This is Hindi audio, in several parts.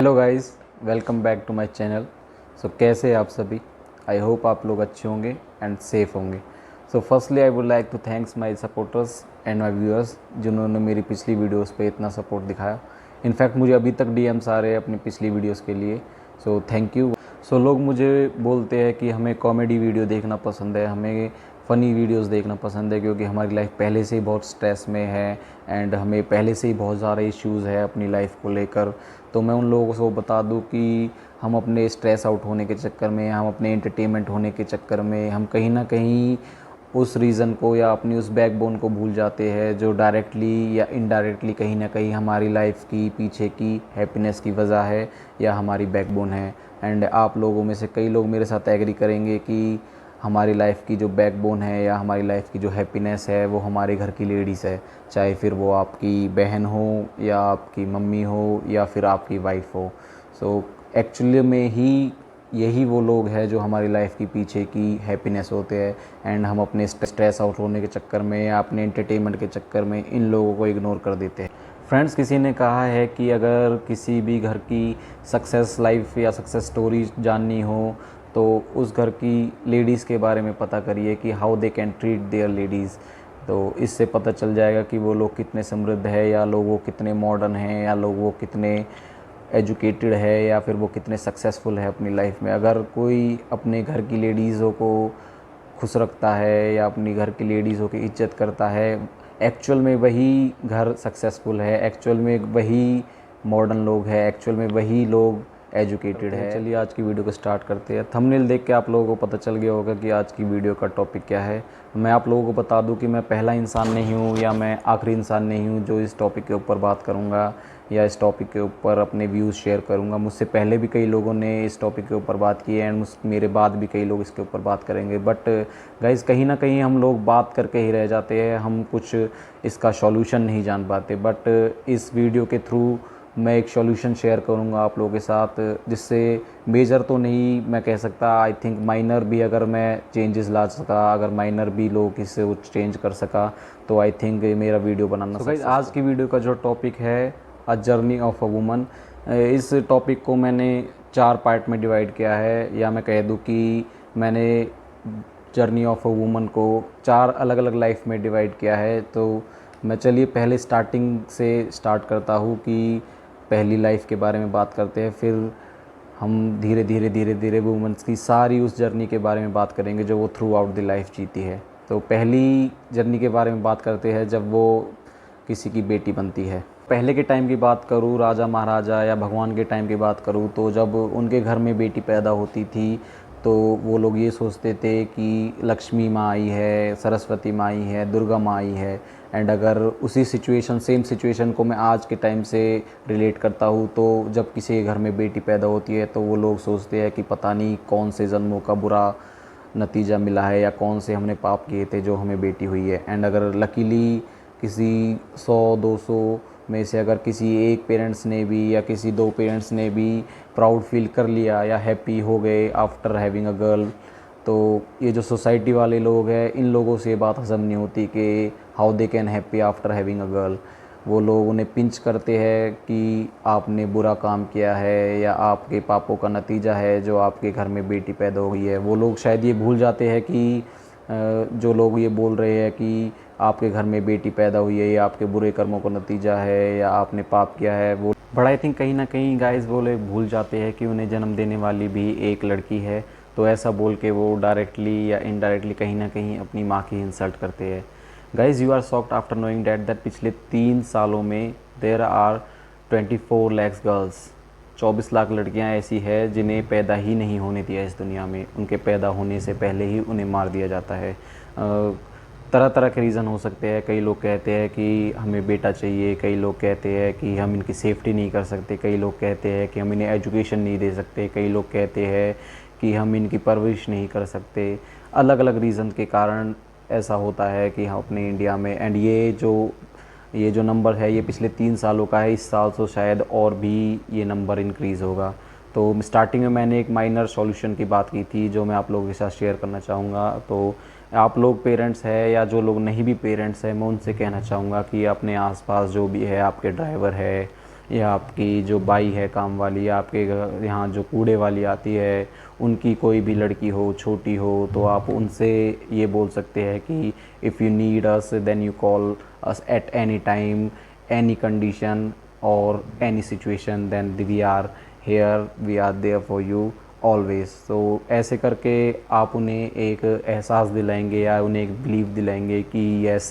Hello guys, welcome back to my channel. कैसे हैं आप सभी? आई होप आप लोग अच्छे होंगे एंड सेफ होंगे। Firstly I would like to thanks my supporters and my viewers जिन्होंने मेरी पिछली वीडियोस पे इतना सपोर्ट दिखाया। इनफैक्ट मुझे अभी तक डीएम्स आ रहे हैं अपनी पिछली वीडियोस के लिए, थैंक यू। लोग मुझे बोलते हैं कि हमें कॉमेडी वीडियो देखना पसंद है, हमें फ़नी वीडियोस देखना पसंद है, क्योंकि हमारी लाइफ पहले से ही बहुत स्ट्रेस में है एंड हमें पहले से ही बहुत ज़्यादा इश्यूज़ है अपनी लाइफ को लेकर। तो मैं उन लोगों को बता दूं कि हम अपने स्ट्रेस आउट होने के चक्कर में, हम अपने एंटरटेनमेंट होने के चक्कर में, हम कहीं ना कहीं उस रीज़न को या अपनी उस बैकबोन को भूल जाते हैं जो डायरेक्टली या इनडायरेक्टली कहीं ना कहीं हमारी लाइफ की पीछे की हैप्पीनेस की वजह है या हमारी बैकबोन है। एंड आप लोगों में से कई लोग मेरे साथ एग्री करेंगे कि हमारी लाइफ की जो बैकबोन है या हमारी लाइफ की जो हैप्पीनेस है वो हमारे घर की लेडीज़ है, चाहे फिर वो आपकी बहन हो या आपकी मम्मी हो या फिर आपकी वाइफ हो। एक्चुअली में ही यही वो लोग हैं जो हमारी लाइफ की पीछे की हैप्पीनेस होते हैं एंड हम अपने स्ट्रेस आउट होने के चक्कर में या अपने एंटरटेनमेंट के चक्कर में इन लोगों को इग्नोर कर देते हैं। फ्रेंड्स, किसी ने कहा है कि अगर किसी भी घर की सक्सेस लाइफ या सक्सेस स्टोरी जाननी हो तो उस घर की लेडीज़ के बारे में पता करिए कि how they can treat their ladies. तो इससे पता चल जाएगा कि वो लोग कितने समृद्ध है या लोग वो कितने मॉडर्न हैं या लोग वो कितने एजुकेटेड है या फिर वो कितने सक्सेसफुल है अपनी लाइफ में। अगर कोई अपने घर की लेडीज़ों को खुश रखता है या अपनी घर की लेडीज़ों की इज्जत करता है, एक्चुअल में वही घर सक्सेसफुल है, एक्चुअल में वही मॉडर्न लोग हैं, एक्चुअल में वही लोग एजुकेटेड है। चलिए आज की वीडियो को स्टार्ट करते हैं। थंबनेल देख के आप लोगों को पता चल गया होगा कि आज की वीडियो का टॉपिक क्या है। मैं आप लोगों को बता दूं कि मैं पहला इंसान नहीं हूं या मैं आखिरी इंसान नहीं हूं जो इस टॉपिक के ऊपर बात करूंगा या इस टॉपिक के ऊपर अपने व्यूज़ शेयर करूंगा। मुझसे पहले भी कई लोगों ने इस टॉपिक के ऊपर बात की है एंड मेरे बाद भी कई लोग इसके ऊपर बात करेंगे। बट गाइज़, कहीं ना कहीं हम लोग बात करके ही रह जाते हैं, हम कुछ इसका सॉल्यूशन नहीं जान पाते। बट इस वीडियो के थ्रू मैं एक सॉल्यूशन शेयर करूंगा आप लोगों के साथ, जिससे मेजर तो नहीं मैं कह सकता, आई थिंक माइनर भी अगर मैं चेंजेस ला सका, अगर माइनर भी लोग इससे वो चेंज कर सका तो आई थिंक मेरा वीडियो बनाना गाइस आज की वीडियो का जो टॉपिक है a journey of a woman. इस टॉपिक को मैंने 4 पार्ट में डिवाइड किया है, या मैं कह दूं कि मैंने जर्नी ऑफ अ वुमन को 4 अलग अलग लाइफ में डिवाइड किया है। तो मैं चलिए पहले स्टार्टिंग से स्टार्ट करता हूँ कि पहली लाइफ के बारे में बात करते हैं, फिर हम धीरे धीरे वुमेंस की सारी उस जर्नी के बारे में बात करेंगे जो वो थ्रू आउट द लाइफ जीती है। तो पहली जर्नी के बारे में बात करते हैं जब वो किसी की बेटी बनती है। पहले के टाइम की बात करूँ, राजा महाराजा या भगवान के टाइम की बात करूँ, तो जब उनके घर में बेटी पैदा होती थी तो वो लोग ये सोचते थे कि लक्ष्मी माँ आई है, सरस्वती माँ आई है, दुर्गा माँ आई है। एंड अगर उसी सिचुएशन, सेम सिचुएशन को मैं आज के टाइम से रिलेट करता हूँ तो जब किसी के घर में बेटी पैदा होती है तो वो लोग सोचते हैं कि पता नहीं कौन से जन्मों का बुरा नतीजा मिला है या कौन से हमने पाप किए थे जो हमें बेटी हुई है। एंड अगर लकीली किसी 100-200 में से अगर किसी एक पेरेंट्स ने भी या किसी 2 पेरेंट्स ने भी प्राउड फील कर लिया या हैप्पी हो गए आफ्टर हैविंग अ गर्ल, तो ये जो सोसाइटी वाले लोग हैं इन लोगों से ये बात हजम नहीं होती कि how they can happy after having a girl. वो लोग उन्हें पिंच करते हैं कि आपने बुरा काम किया है या आपके पापों का नतीजा है जो आपके घर में बेटी पैदा हुई है। वो लोग शायद ये भूल जाते हैं कि जो लोग ये बोल रहे हैं कि आपके घर में बेटी पैदा हुई है, ये आपके बुरे कर्मों का नतीजा है या आपने पाप किया है, वो बट आई थिंक कहीं ना कहीं गाइस वो लोग भूल जाते हैं कि उन्हें जन्म देने वाली भी एक लड़की है। तो ऐसा बोल के वो डायरेक्टली या इनडायरेक्टली कहीं ना कहीं अपनी माँ की इंसल्ट करते हैं। Guys, you are shocked after knowing that पिछले 3 सालों में there are 24 lakhs girls, 24 lakh लड़कियां ऐसी है जिन्हें पैदा ही नहीं होने दिया इस दुनिया में। उनके पैदा होने से पहले ही उन्हें मार दिया जाता है। तरह तरह के रीज़न हो सकते हैं। कई लोग कहते हैं कि हमें बेटा चाहिए, कई लोग कहते हैं कि हम इनकी सेफ्टी नहीं कर सकते, कई लोग कहते हैं कि हम इन्हें एजुकेशन नहीं दे सकते, कई लोग कहते हैं कि हम इनकी परवरिश नहीं कर सकते। अलग अलग रीज़न के कारण ऐसा होता है कि हम अपने इंडिया में, एंड ये जो नंबर है ये पिछले 3 सालों का है, इस साल तो शायद और भी ये नंबर इंक्रीज़ होगा। तो स्टार्टिंग में मैंने एक माइनर सॉल्यूशन की बात की थी जो मैं आप लोगों के साथ शेयर करना चाहूँगा। तो आप लोग पेरेंट्स हैं या जो लोग नहीं भी पेरेंट्स हैं, मैं उनसे कहना चाहूँगा कि अपने आसपास जो भी है, आपके ड्राइवर है या आपकी जो बाई है काम वाली, या आपके यहाँ जो कूड़े वाली आती है, उनकी कोई भी लड़की हो, छोटी हो, तो आप उनसे ये बोल सकते हैं कि if you need us then you call us at any time, any condition और any situation, then we are here, we are there for you always. तो ऐसे करके आप उन्हें एक एहसास दिलाएंगे या उन्हें एक बिलीव दिलाएंगे कि यस,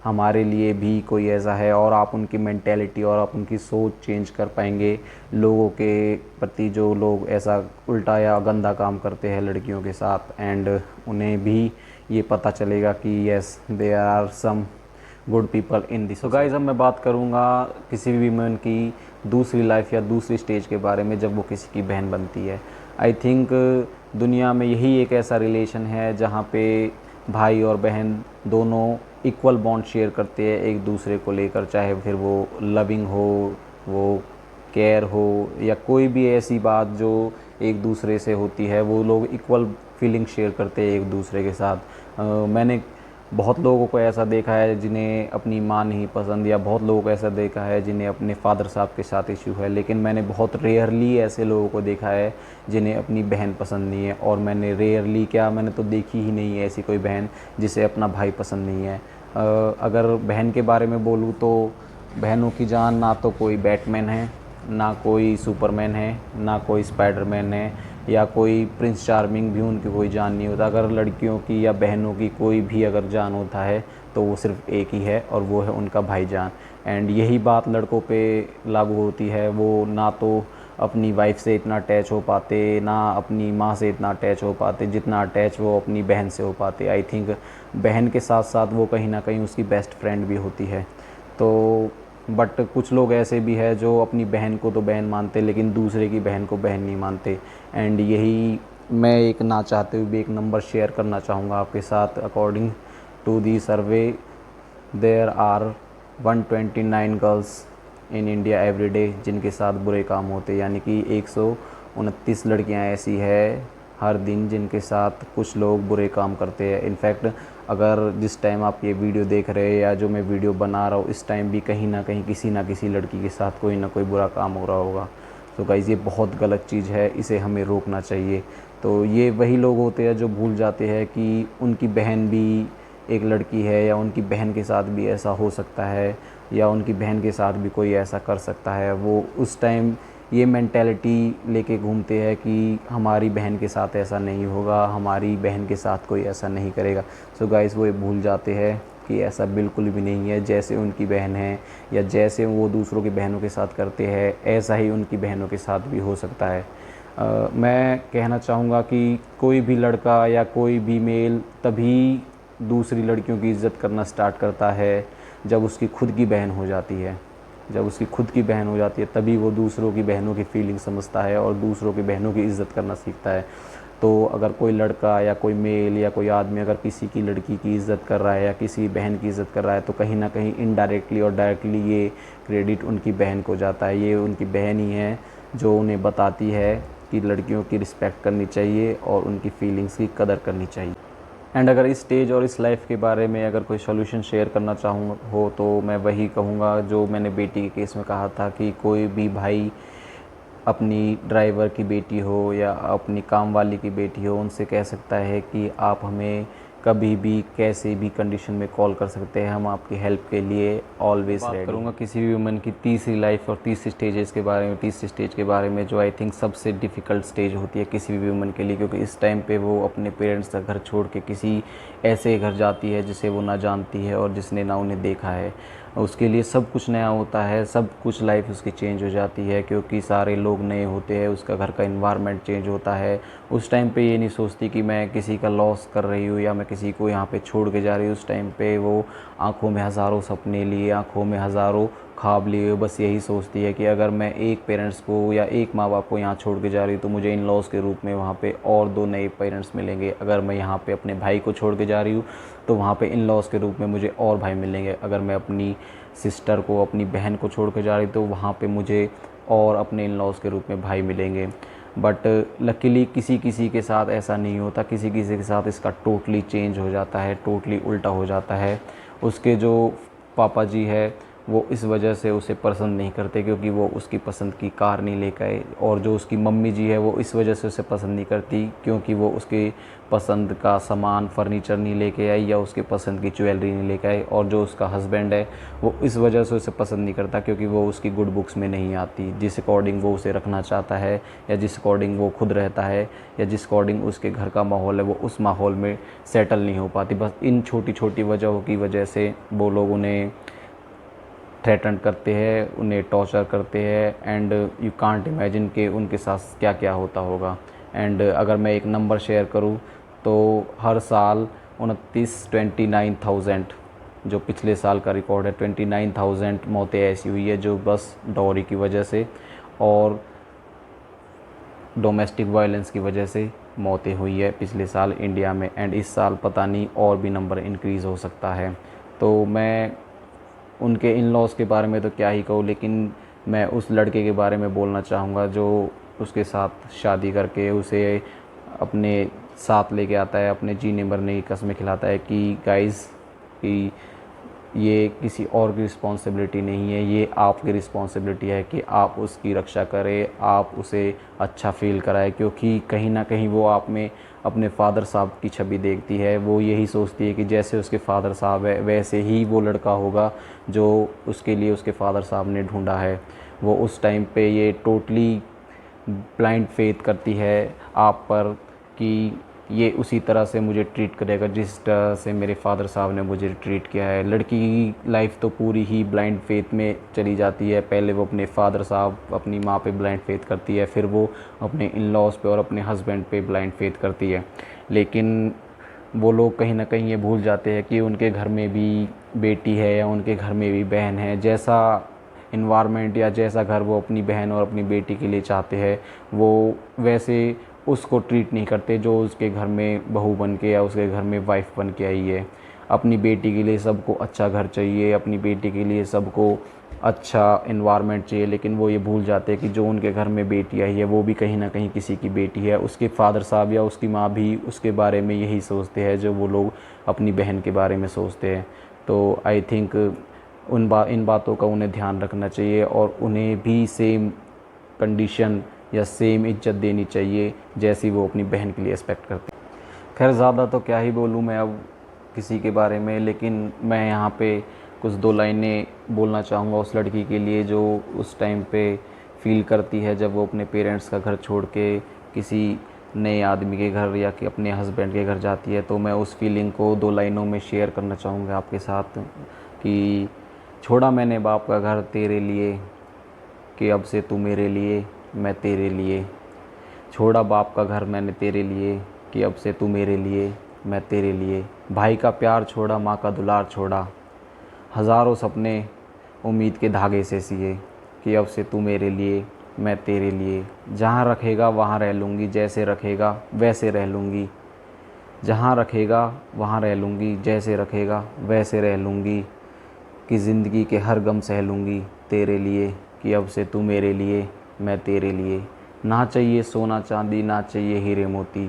हमारे लिए भी कोई ऐसा है, और आप उनकी मेंटेलिटी और आप उनकी सोच चेंज कर पाएंगे लोगों के प्रति, जो लोग ऐसा उल्टा या गंदा काम करते हैं लड़कियों के साथ। एंड उन्हें भी ये पता चलेगा कि yes, there are some good people in this. तो गाइस, अब मैं बात करूँगा किसी भी वुमेन की दूसरी लाइफ या दूसरी स्टेज के बारे में जब वो किसी की बहन बनती है। आई थिंक दुनिया में यही एक ऐसा रिलेशन है जहाँ पे भाई और बहन दोनों इक्वल बॉन्ड शेयर करते हैं एक दूसरे को लेकर, चाहे फिर वो लविंग हो, वो केयर हो, या कोई भी ऐसी बात जो एक दूसरे से होती है, वो लोग इक्वल फीलिंग शेयर करते हैं एक दूसरे के साथ। मैंने बहुत लोगों को ऐसा देखा है जिन्हें अपनी माँ नहीं पसंद, या बहुत लोगों को ऐसा देखा है जिन्हें अपने फादर साहब के साथ इशू है, लेकिन मैंने बहुत रेयरली ऐसे लोगों को देखा है जिन्हें अपनी बहन पसंद नहीं है। और मैंने रेयरली क्या, मैंने तो देखी ही नहीं है ऐसी कोई बहन जिसे अपना भाई पसंद नहीं है। अगर बहन के बारे में बोलूँ तो बहनों की जान ना तो कोई बैटमैन है, ना कोई सुपरमैन है, ना कोई स्पाइडरमैन है, या कोई प्रिंस चार्मिंग भी उनकी कोई जान नहीं होता। अगर लड़कियों की या बहनों की कोई भी अगर जान होता है तो वो सिर्फ एक ही है, और वो है उनका भाईजान। एंड यही बात लड़कों पे लागू होती है। वो ना तो अपनी वाइफ से इतना अटैच हो पाते, ना अपनी माँ से इतना अटैच हो पाते जितना अटैच वो अपनी बहन से हो पाते। आई थिंक बहन के साथ साथ वो कहीं ना कहीं उसकी बेस्ट फ्रेंड भी होती है। तो बट कुछ लोग ऐसे भी है जो अपनी बहन को तो बहन मानते लेकिन दूसरे की बहन को बहन नहीं मानते। एंड यही मैं एक ना चाहते हुए भी एक नंबर शेयर करना चाहूँगा आपके साथ। According to the survey, there are 129 girls in India every day जिनके साथ बुरे काम होते, यानी कि 129 लड़कियां ऐसी है हर दिन जिनके साथ कुछ लोग बुरे काम करते हैं। इनफैक्ट अगर जिस टाइम आप ये वीडियो देख रहे हैं या जो मैं वीडियो बना रहा हूँ, इस टाइम भी कहीं ना कहीं किसी ना किसी लड़की के साथ कोई ना कोई बुरा काम हो रहा होगा। तो गाइज़, ये बहुत गलत चीज़ है, इसे हमें रोकना चाहिए। तो ये वही लोग होते हैं जो भूल जाते हैं कि उनकी बहन भी एक लड़की है, या उनकी बहन के साथ भी ऐसा हो सकता है, या उनकी बहन के साथ भी कोई ऐसा कर सकता है। वो उस टाइम ये मेंटेलिटी लेके घूमते हैं कि हमारी बहन के साथ ऐसा नहीं होगा, हमारी बहन के साथ कोई ऐसा नहीं करेगा। सो गाइस, वो ये भूल जाते हैं कि ऐसा बिल्कुल भी नहीं है। जैसे उनकी बहन है या जैसे वो दूसरों की बहनों के साथ करते हैं, ऐसा ही उनकी बहनों के साथ भी हो सकता है। मैं कहना चाहूँगा कि कोई भी लड़का या कोई भी मेल तभी दूसरी लड़कियों की इज़्ज़त करना स्टार्ट करता है जब उसकी खुद की बहन हो जाती है। जब उसकी खुद की बहन हो जाती है तभी वो दूसरों की बहनों की फीलिंग समझता है और दूसरों की बहनों की इज़्ज़त करना सीखता है। तो अगर कोई लड़का या कोई मेल या कोई आदमी अगर किसी की लड़की की इज़्ज़त कर रहा है या किसी बहन की इज़्ज़त कर रहा है, तो कहीं ना कहीं इनडायरेक्टली और डायरेक्टली ये क्रेडिट उनकी बहन को जाता है। ये उनकी बहन ही है जो उन्हें बताती है कि लड़कियों की रिस्पेक्ट करनी चाहिए और उनकी फीलिंग्स की कदर करनी चाहिए। एंड अगर इस स्टेज और इस लाइफ के बारे में अगर कोई सॉल्यूशन शेयर करना चाहूँ हो तो मैं वही कहूँगा जो मैंने बेटी के केस में कहा था कि कोई भी भाई अपनी ड्राइवर की बेटी हो या अपनी काम वाली की बेटी हो, उनसे कह सकता है कि आप हमें कभी भी कैसे भी कंडीशन में कॉल कर सकते हैं, हम आपकी हेल्प के लिए ऑलवेज रेडी। करूँगा किसी भी वुमन की तीसरी लाइफ और तीसरी स्टेजेस के बारे में, तीसरी स्टेज के बारे में जो आई थिंक सबसे डिफ़िकल्ट स्टेज होती है किसी भी वुमन के लिए, क्योंकि इस टाइम पे वो अपने पेरेंट्स का घर छोड़ के किसी ऐसे घर जाती है जिसे वो ना जानती है और जिसने ना उन्हें देखा है। उसके लिए सब कुछ नया होता है, सब कुछ लाइफ उसकी चेंज हो जाती है क्योंकि सारे लोग नए होते हैं, उसका घर का इन्वायरमेंट चेंज होता है। उस टाइम पे ये नहीं सोचती कि मैं किसी का लॉस कर रही हूँ या मैं किसी को यहाँ पे छोड़ के जा रही हूँ। उस टाइम पे वो आँखों में हज़ारों सपने लिए, आँखों में हज़ारों ख्वाब लिए, बस यही सोचती है कि अगर मैं एक पेरेंट्स को या एक माँ बाप को यहाँ छोड़ के जा रही हूँ तो मुझे इन लॉस के रूप में वहाँ पे और 2 नए पेरेंट्स मिलेंगे। अगर मैं यहाँ पे अपने भाई को छोड़ के जा रही हूँ तो वहाँ पे इन लॉस के रूप में मुझे और भाई मिलेंगे। अगर मैं अपनी सिस्टर को, अपनी बहन को छोड़ के जा रही तो वहाँ पे मुझे और अपने इन लॉस के रूप में भाई मिलेंगे। बट लकीली किसी किसी के साथ ऐसा नहीं होता, किसी किसी के साथ इसका टोटली चेंज हो जाता है, टोटली उल्टा हो जाता है। उसके जो पापा जी है वो इस वजह से उसे पसंद नहीं करते क्योंकि वो उसकी पसंद की कार नहीं लेकर आए, और जो उसकी मम्मी जी है वो इस वजह से उसे पसंद नहीं करती क्योंकि वो उसकी पसंद का सामान फर्नीचर नहीं लेके आई या उसके पसंद की ज्वेलरी नहीं लेके आई, और जो उसका हस्बैंड है वो इस वजह से उसे पसंद नहीं करता क्योंकि वो उसकी गुड बुक्स में नहीं आती, जिस अकॉर्डिंग वो उसे रखना चाहता है या जिस अकॉर्डिंग वो खुद रहता है या जिस अकॉर्डिंग उसके घर का माहौल है वो उस माहौल में सेटल नहीं हो पाती। बस इन छोटी छोटी वजहों की वजह से वो लोग उन्हें थ्रेटन करते हैं, उन्हें टॉर्चर करते हैं, एंड यू कांट इमेजिन कि उनके साथ क्या क्या होता होगा। एंड अगर मैं एक नंबर शेयर करूं तो हर साल 29,000 जो पिछले साल का रिकॉर्ड है, 29,000 मौतें ऐसी हुई है जो बस डॉरी की वजह से और डोमेस्टिक वायलेंस की वजह से मौतें हुई है पिछले साल इंडिया में। एंड इस साल पता नहीं और भी नंबर इंक्रीज़ हो सकता है। तो मैं उनके इन लॉज के बारे में तो क्या ही कहूँ, लेकिन मैं उस लड़के के बारे में बोलना चाहूँगा जो उसके साथ शादी करके उसे अपने साथ लेके आता है, अपने जीने मरने की कस्में खिलाता है कि गाइस कि ये किसी और की रिस्पॉन्सिबिलिटी नहीं है, ये आपकी रिस्पॉन्सिबिलिटी है कि आप उसकी रक्षा करें, आप उसे अच्छा फील कराएं, क्योंकि कहीं ना कहीं वो आप में अपने फ़ादर साहब की छवि देखती है। वो यही सोचती है कि जैसे उसके फ़ादर साहब है वैसे ही वो लड़का होगा जो उसके लिए उसके फ़ादर साहब ने ढूंढा है। वो उस टाइम पे ये टोटली ब्लाइंड फेथ करती है आप पर कि ये उसी तरह से मुझे ट्रीट करेगा जिस तरह से मेरे फादर साहब ने मुझे ट्रीट किया है। लड़की की लाइफ तो पूरी ही ब्लाइंड फेथ में चली जाती है। पहले वो अपने फादर साहब अपनी माँ पे ब्लाइंड फेथ करती है, फिर वो अपने इन लॉज पे और अपने हस्बैंड पे ब्लाइंड फेथ करती है। लेकिन वो लोग कहीं ना कहीं ये भूल जाते हैं कि उनके घर में भी बेटी है या उनके घर में भी बहन है। जैसा इन्वायरमेंट या जैसा घर वो अपनी बहन और अपनी बेटी के लिए चाहते हैं वो वैसे उसको ट्रीट नहीं करते जो उसके घर में बहू बन के या उसके घर में वाइफ बन के आई है। अपनी बेटी के लिए सबको अच्छा घर चाहिए, अपनी बेटी के लिए सबको अच्छा इन्वायरमेंट चाहिए, लेकिन वो ये भूल जाते हैं कि जो उनके घर में बेटी आई है वो भी कहीं ना कहीं किसी की बेटी है। उसके फादर साहब या उसकी माँ भी उसके बारे में यही सोचते हैं जो वो लोग अपनी बहन के बारे में सोचते हैं। तो आई थिंक इन बातों का उन्हें ध्यान रखना चाहिए और उन्हें भी सेम कंडीशन या सेम इज्जत देनी चाहिए जैसी वो अपनी बहन के लिए एक्सपेक्ट करते हैं। खैर ज़्यादा तो क्या ही बोलूँ मैं अब किसी के बारे में, लेकिन मैं यहाँ पे कुछ दो लाइनें बोलना चाहूँगा उस लड़की के लिए जो उस टाइम पे फील करती है जब वो अपने पेरेंट्स का घर छोड़ के किसी नए आदमी के घर या कि अपने हस्बैंड के घर जाती है। तो मैं उस फीलिंग को दो लाइनों में शेयर करना चाहूँगा आपके साथ कि छोड़ा मैंने बाप का घर तेरे लिए कि अब से तू मेरे लिए मैं तेरे लिए। छोड़ा बाप का घर मैंने तेरे लिए कि अब से तू मेरे लिए मैं तेरे लिए। भाई का प्यार छोड़ा, माँ का दुलार छोड़ा, हज़ारों सपने उम्मीद के धागे से सिए कि अब से तू मेरे लिए मैं तेरे लिए। जहाँ रखेगा वहाँ रह लूँगी, जैसे रखेगा वैसे रह लूँगी। जहाँ रखेगा वहाँ रह लूँगी, जैसे रखेगा वैसे रह लूँगी। कि ज़िंदगी के हर गम सह लूँगी तेरे लिए कि अब से तू मेरे लिए मैं तेरे लिए। ना चाहिए सोना चांदी, ना चाहिए हीरे मोती,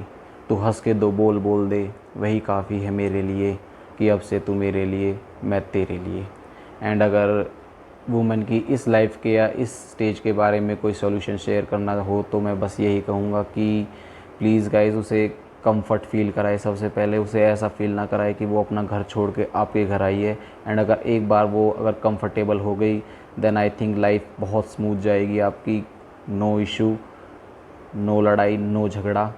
तू हंस के दो बोल बोल दे वही काफ़ी है मेरे लिए कि अब से तू मेरे लिए मैं तेरे लिए। एंड अगर वुमेन की इस लाइफ के या इस स्टेज के बारे में कोई सॉल्यूशन शेयर करना हो तो मैं बस यही कहूँगा कि प्लीज़ गाइज़ उसे कंफर्ट फील कराए। सबसे पहले उसे ऐसा फील ना कराए कि वो अपना घर छोड़ के आपके घर आई है। एंड अगर एक बार वो अगर कंफर्टेबल हो गई देन आई थिंक लाइफ बहुत स्मूथ जाएगी आपकी। नो इशू, नो लड़ाई, नो झगड़ा।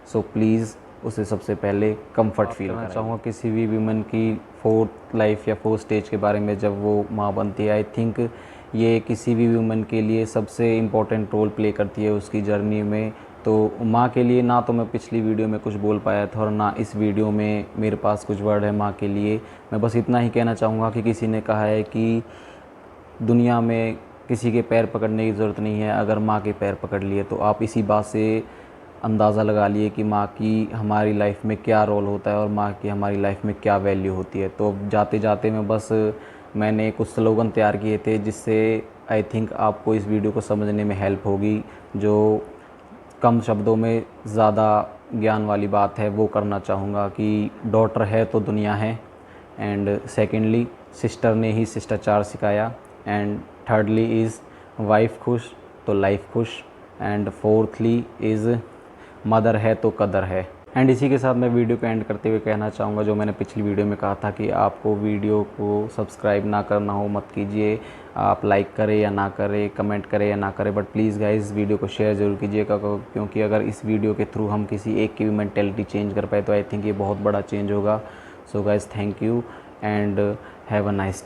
सो प्लीज़ उसे सबसे पहले कंफर्ट फील करना चाहूँगा किसी भी वुमेन की फोर्थ लाइफ या फोर्थ स्टेज के बारे में जब वो माँ बनती है। आई थिंक ये किसी भी वुमेन के लिए सबसे इम्पोर्टेंट रोल प्ले करती है उसकी जर्नी में। तो माँ के लिए ना तो मैं पिछली वीडियो में कुछ बोल पाया था और ना इस वीडियो में मेरे पास कुछ वर्ड है माँ के लिए। मैं बस इतना ही कहना चाहूँगा कि किसी ने कहा है कि दुनिया में किसी के पैर पकड़ने की ज़रूरत नहीं है, अगर माँ के पैर पकड़ लिए तो आप इसी बात से अंदाज़ा लगा लिए कि माँ की हमारी लाइफ में क्या रोल होता है और माँ की हमारी लाइफ में क्या वैल्यू होती है। तो जाते जाते मैंने कुछ स्लोगन तैयार किए थे जिससे आई थिंक आपको इस वीडियो को समझने में हेल्प होगी। जो कम शब्दों में ज़्यादा ज्ञान वाली बात है वो करना चाहूँगा कि डॉटर है तो दुनिया है। एंड सेकेंडली सिस्टर ने ही शिष्टाचार सिखाया। एंड थर्डली इज़ वाइफ खुश तो लाइफ खुश, एंड फोर्थली इज़ मदर है तो कदर है। एंड इसी के साथ मैं वीडियो को एंड करते हुए कहना चाहूँगा, जो मैंने पिछली वीडियो में कहा था कि आपको वीडियो को सब्सक्राइब ना करना हो मत कीजिए, आप लाइक करें या ना करें, कमेंट करें या ना करें, बट प्लीज़ गाइस वीडियो को शेयर ज़रूर कीजिएगा, क्योंकि अगर इस वीडियो के थ्रू हम किसी एक की भी मेंटेलिटी चेंज कर पाए तो आई थिंक ये बहुत बड़ा चेंज होगा। So guys thank you and have a nice day.